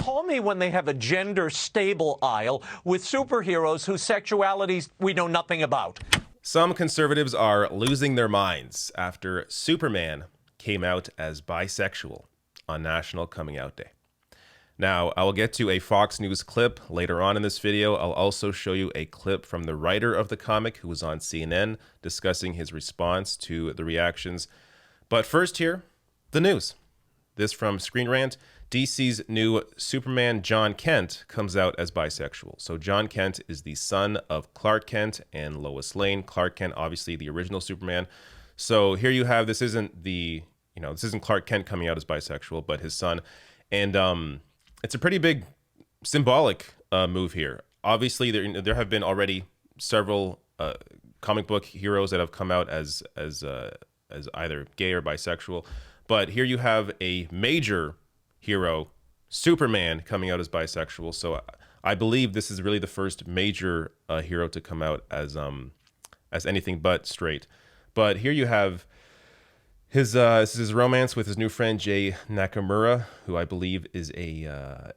Call me when they have a gender-stable aisle with superheroes whose sexualities we know nothing about. Some conservatives are losing their minds after Superman came out as bisexual on National Coming Out Day. Now, I will get to a Fox News clip later on in this video. I'll also show you a clip from the writer of the comic who was on CNN discussing his response to the reactions. But first here, the news. This from Screen Rant. DC's new Superman, Jon Kent, comes out as bisexual. So Jon Kent is the son of Clark Kent and Lois Lane. Clark Kent, obviously the original Superman. So here you have, this isn't Clark Kent coming out as bisexual, but his son. And it's a pretty big symbolic move here. Obviously, there have been already several comic book heroes that have come out as either gay or bisexual. But here you have a major hero, Superman, coming out as bisexual. So I believe this is really the first major hero to come out as anything but straight. But here you have his romance with his new friend Jay Nakamura, who I believe is a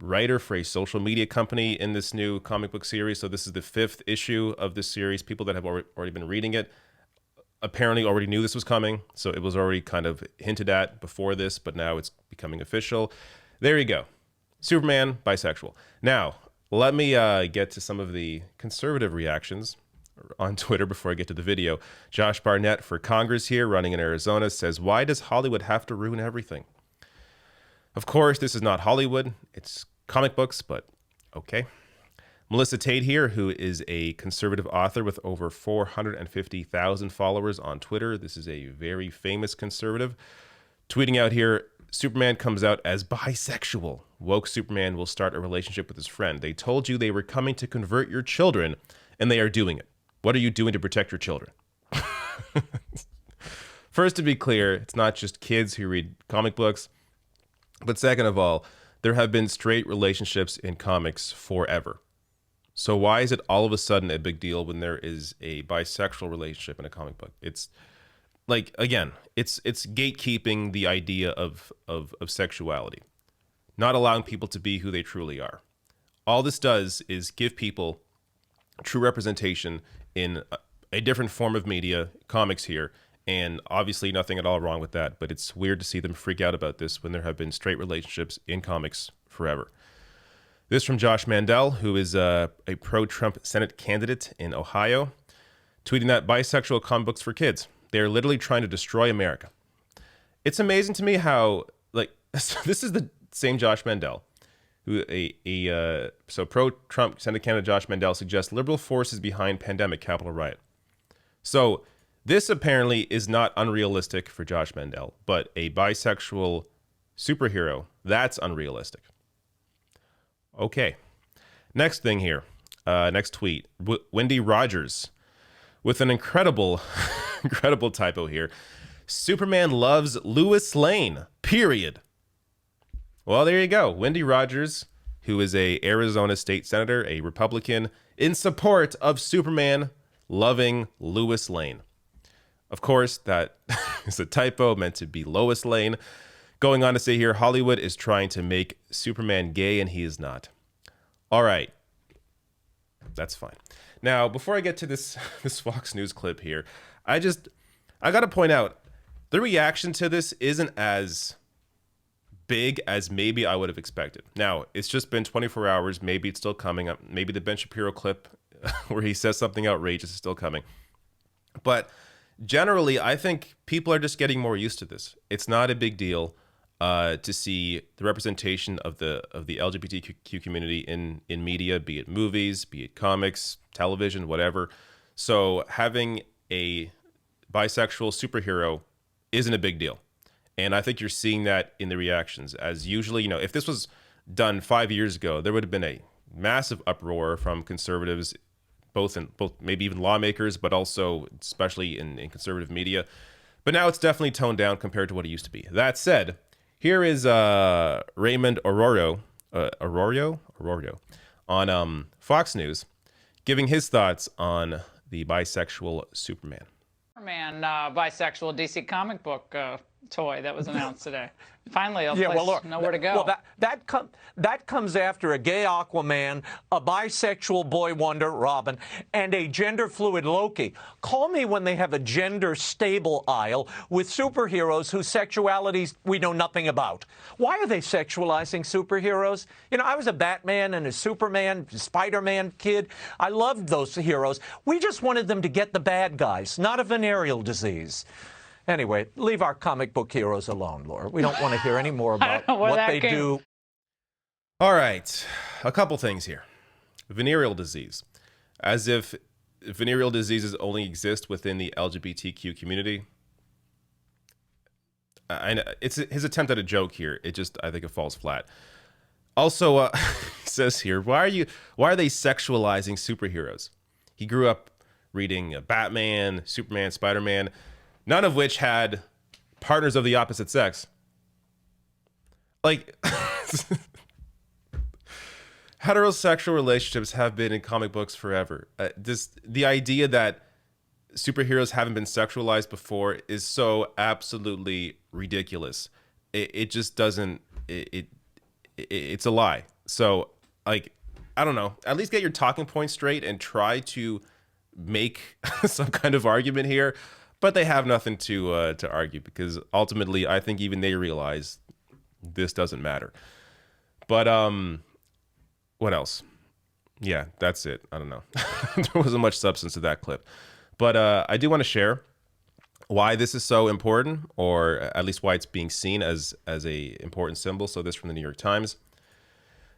writer for a social media company in this new comic book series. So this is the 5th issue of this series. People that have already been reading it apparently already knew this was coming, so it was already kind of hinted at before this, but now it's becoming official. There you go. Superman, bisexual. Now, let me get to some of the conservative reactions on Twitter before I get to the video. Josh Barnett for Congress here, running in Arizona, says, "Why does Hollywood have to ruin everything?" Of course, this is not Hollywood. It's comic books, but okay. Melissa Tate here, who is a conservative author with over 450,000 followers on Twitter. This is a very famous conservative. Tweeting out here, Superman comes out as bisexual. Woke Superman will start a relationship with his friend. They told you they were coming to convert your children, and they are doing it. What are you doing to protect your children? First, to be clear, it's not just kids who read comic books. But second of all, there have been straight relationships in comics forever. So why is it all of a sudden a big deal when there is a bisexual relationship in a comic book? It's like, again, it's gatekeeping the idea of sexuality, not allowing people to be who they truly are. All this does is give people true representation in a different form of media, comics here, and obviously nothing at all wrong with that, but it's weird to see them freak out about this when there have been straight relationships in comics forever. This from Josh Mandel, who is a pro-Trump Senate candidate in Ohio, tweeting that bisexual comic books for kids. They are literally trying to destroy America. It's amazing to me how, like, this is the same Josh Mandel, who so pro-Trump Senate candidate Josh Mandel suggests liberal forces behind pandemic Capitol riot. So this apparently is not unrealistic for Josh Mandel, but a bisexual superhero, that's unrealistic. Okay, next thing here, next tweet, Wendy Rogers with an incredible typo here. Superman loves Lois Lane, period. Well, there you go. Wendy Rogers, who is a Arizona state senator, a Republican, in support of Superman loving Lois Lane. Of course, that is a typo, meant to be Lois Lane. Going on to say here, Hollywood is trying to make Superman gay, and he is not. All right. That's fine. Now, before I get to this Fox News clip here, I got to point out, the reaction to this isn't as big as maybe I would have expected. Now, it's just been 24 hours. Maybe it's still coming up. Maybe the Ben Shapiro clip where he says something outrageous is still coming. But generally, I think people are just getting more used to this. It's not a big deal to see the representation of the LGBTQ community in media, be it movies, be it comics, television, whatever. So having a bisexual superhero isn't a big deal. And I think you're seeing that in the reactions. As usually, if this was done 5 years ago, there would have been a massive uproar from conservatives, both maybe even lawmakers, but also especially in conservative media. But now it's definitely toned down compared to what it used to be. That said, here is Raymond Arroyo on Fox News, giving his thoughts on the bisexual Superman. Bisexual DC comic book toy that was announced today. Finally, a Yeah, place well, look, nowhere to go. Well, that comes after a gay Aquaman, a bisexual boy wonder, Robin, and a gender-fluid Loki. Call me when they have a gender-stable aisle with superheroes whose sexualities we know nothing about. Why are they sexualizing superheroes? You know, I was a Batman and a Superman, Spider-Man kid. I loved those heroes. We just wanted them to get the bad guys, not a venereal disease. Anyway, leave our comic book heroes alone, Laura. We don't want to hear any more about what they do. All right, a couple things here. Venereal disease. As if venereal diseases only exist within the LGBTQ community. It's his attempt at a joke here. I think it falls flat. Also, he says here, why are they sexualizing superheroes? He grew up reading Batman, Superman, Spider-Man, none of which had partners of the opposite sex. Like, heterosexual relationships have been in comic books forever. The idea that superheroes haven't been sexualized before is so absolutely ridiculous. It just doesn't. It's a lie. So, like, I don't know. At least get your talking points straight and try to make some kind of argument here. But they have nothing to argue, because ultimately I think even they realize this doesn't matter. But what else? Yeah, that's it. I don't know. There wasn't much substance to that clip. But I do want to share why this is so important, or at least why it's being seen as a important symbol. So this from the New York Times.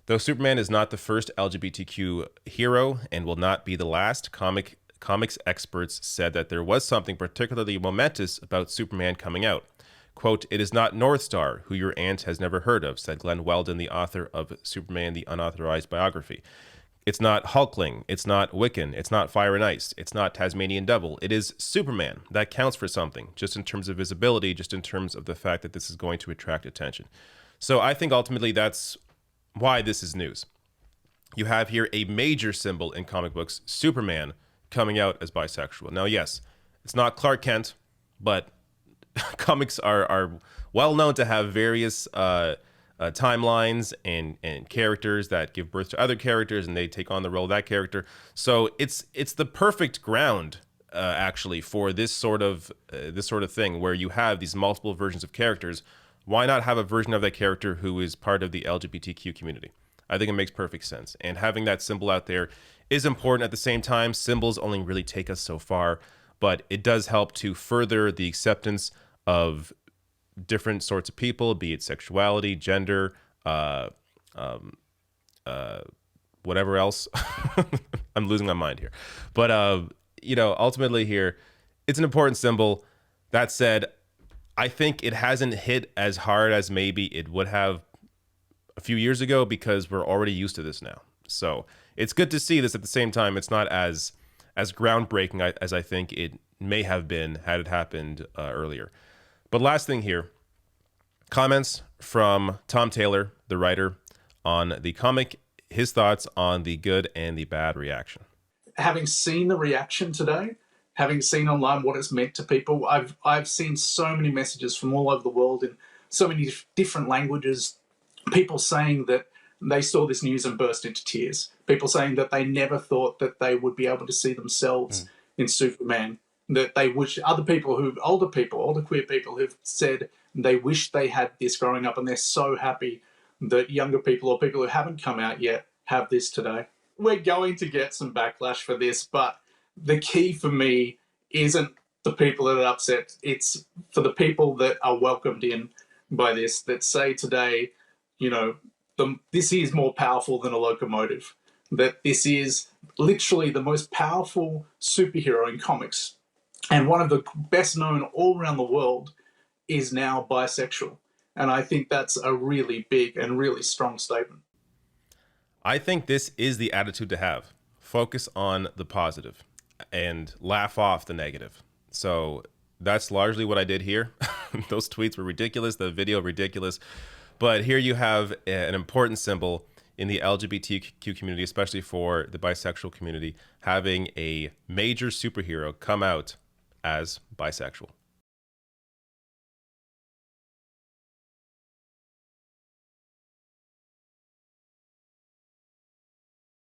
Though Superman is not the first LGBTQ hero and will not be the last, comics experts said that there was something particularly momentous about Superman coming out. Quote, "It is not Northstar, who your aunt has never heard of," said Glenn Weldon, the author of Superman, the unauthorized biography. "It's not Hulkling. It's not Wiccan. It's not Fire and Ice. It's not Tasmanian Devil. It is Superman. That counts for something, just in terms of visibility, just in terms of the fact that this is going to attract attention." So I think ultimately that's why this is news. You have here a major symbol in comic books, Superman, coming out as bisexual. Now, yes, it's not Clark Kent, but comics are well known to have various timelines and characters that give birth to other characters, and they take on the role of that character. So it's the perfect ground, actually, for this sort of thing, where you have these multiple versions of characters. Why not have a version of that character who is part of the LGBTQ community? I think it makes perfect sense. And having that symbol out there is important. At the same time, symbols only really take us so far, but it does help to further the acceptance of different sorts of people, be it sexuality, gender, whatever else. I'm losing my mind here. But, ultimately here, it's an important symbol. That said, I think it hasn't hit as hard as maybe it would have a few years ago, because we're already used to this now. So it's good to see this. At the same time, it's not as groundbreaking as I think it may have been had it happened earlier. But last thing here, comments from Tom Taylor, the writer, on the comic, his thoughts on the good and the bad reaction. Having seen the reaction today, having seen online what it's meant to people, I've seen so many messages from all over the world in so many different languages, people saying that they saw this news and burst into tears. People saying that they never thought that they would be able to see themselves in Superman. That they wish older queer people who've said they wish they had this growing up, and they're so happy that younger people or people who haven't come out yet have this today. We're going to get some backlash for this, but the key for me isn't the people that are upset. It's for the people that are welcomed in by this, that say today, this is more powerful than a locomotive, that this is literally the most powerful superhero in comics, and one of the best known all around the world, is now bisexual. And I think that's a really big and really strong statement. I think this is the attitude to have. Focus on the positive and laugh off the negative. So that's largely what I did here. Those tweets were ridiculous, the video ridiculous. But here you have an important symbol in the LGBTQ community, especially for the bisexual community, having a major superhero come out as bisexual.